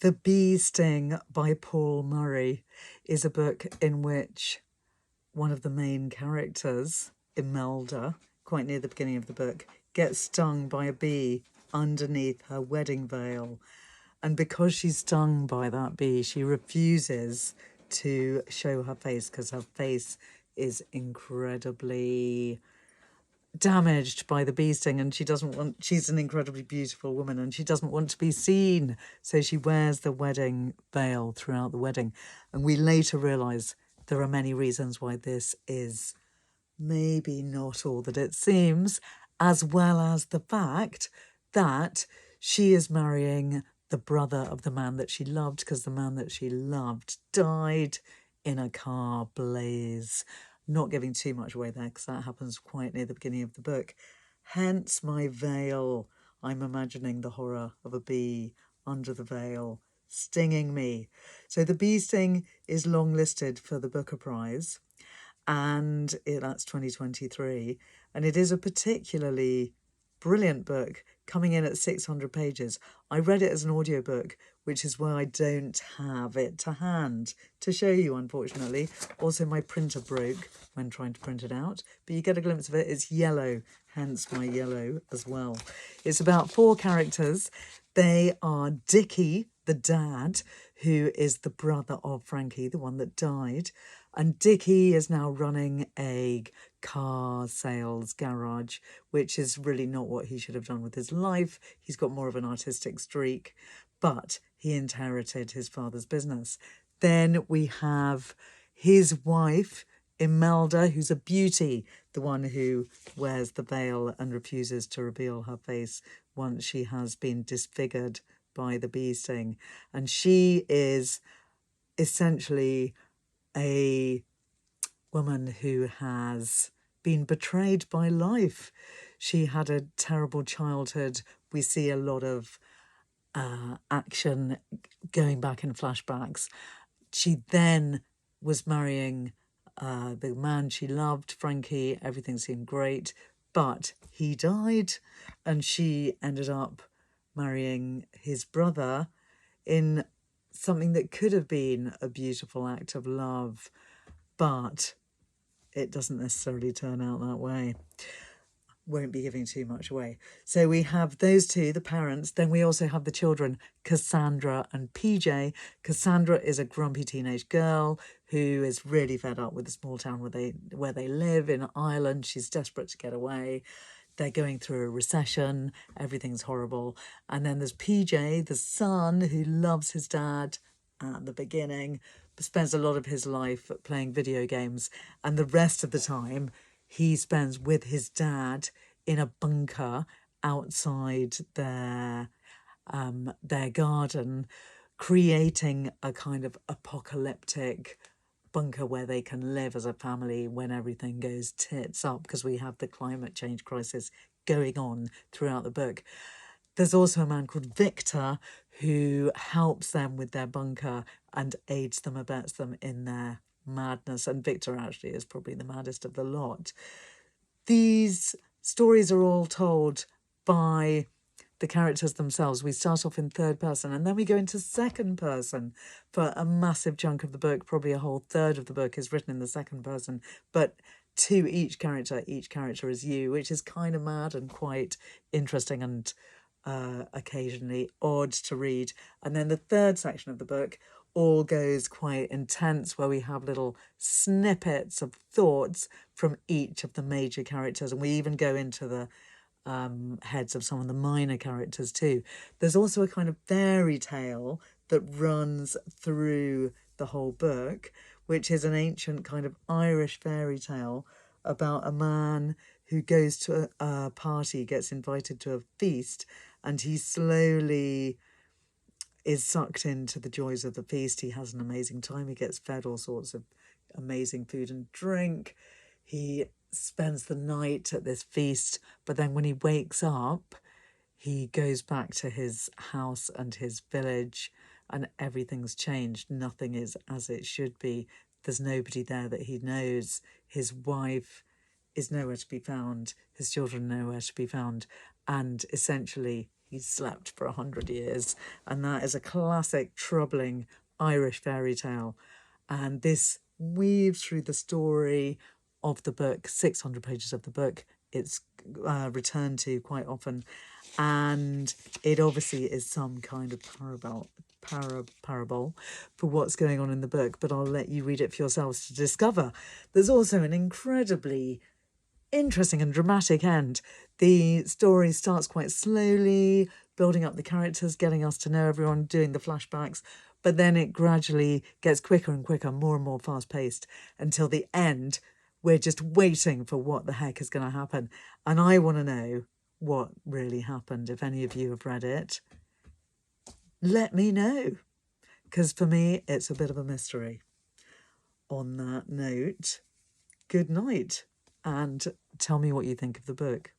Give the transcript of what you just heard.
The Bee Sting by Paul Murray is a book in which one of the main characters, Imelda, quite near the beginning of the book, gets stung by a bee underneath her wedding veil. And because she's stung by that bee, she refuses to show her face because her face is incredibly damaged by the bee sting, and she's an incredibly beautiful woman and she doesn't want to be seen, so she wears the wedding veil throughout the wedding. And we later realize there are many reasons why this is maybe not all that it seems, as well as the fact that she is marrying the brother of the man that she loved, because the man that she loved died in a car blaze. Not giving too much away there, because that happens quite near the beginning of the book. Hence my veil. I'm imagining the horror of a bee under the veil stinging me. So the bee sting is longlisted for the Booker Prize, and that's 2023. And it is a particularly brilliant book, coming in at 600 pages. I read it as an audiobook, which is why I don't have it to hand to show you, unfortunately. Also, my printer broke when trying to print it out, but you get a glimpse of it. It's yellow, hence my yellow as well. It's about 4 characters. They are Dickie, the dad, who is the brother of Frankie, the one that died. And Dickie is now running a car sales garage, which is really not what he should have done with his life. He's got more of an artistic streak, but he inherited his father's business. Then we have his wife, Imelda, who's a beauty, the one who wears the veil and refuses to reveal her face once she has been disfigured by the bee sting. And she is essentially a woman who has been betrayed by life. She had a terrible childhood. We see a lot of action going back in flashbacks. She then was marrying the man she loved, Frankie. Everything seemed great, but he died, and she ended up marrying his brother in something that could have been a beautiful act of love, but it doesn't necessarily turn out that way. Won't be giving too much away. So we have those two, the parents. Then we also have the children, Cassandra and PJ. Cassandra is a grumpy teenage girl who is really fed up with the small town where they live in Ireland. She's desperate to get away. They're going through a recession. Everything's horrible. And then there's PJ, the son, who loves his dad at the beginning, but spends a lot of his life playing video games. And the rest of the time he spends with his dad in a bunker outside their garden, creating a kind of apocalyptic bunker where they can live as a family when everything goes tits up, because we have the climate change crisis going on throughout the book. There's also a man called Victor who helps them with their bunker and aids them, abets them in their madness. And Victor actually is probably the maddest of the lot. These stories are all told by the characters themselves. We start off in third person and then we go into second person for a massive chunk of the book. Probably a whole third of the book is written in the second person, but to each character is you, which is kind of mad and quite interesting and occasionally odd to read. And then the third section of the book all goes quite intense, where we have little snippets of thoughts from each of the major characters, and we even go into the heads of some of the minor characters too. There's also a kind of fairy tale that runs through the whole book, which is an ancient kind of Irish fairy tale about a man who goes to a party, gets invited to a feast, and he slowly is sucked into the joys of the feast. He has an amazing time. He gets fed all sorts of amazing food and drink. He spends the night at this feast, but then when he wakes up, he goes back to his house and his village, and everything's changed. Nothing is as it should be. There's nobody there that he knows. His wife is nowhere to be found. His children nowhere to be found. And essentially, he slept for 100 years. And that is a classic, troubling Irish fairy tale. And this weaves through the story of the book, 600 pages of the book. It's returned to quite often. And it obviously is some kind of parable for what's going on in the book, but I'll let you read it for yourselves to discover. There's also an incredibly interesting and dramatic end. The story starts quite slowly, building up the characters, getting us to know everyone, doing the flashbacks, but then it gradually gets quicker and quicker, more and more fast-paced, until the end. We're just waiting for what the heck is going to happen. And I want to know what really happened. If any of you have read it, let me know, because for me, it's a bit of a mystery. On that note, good night, and tell me what you think of the book.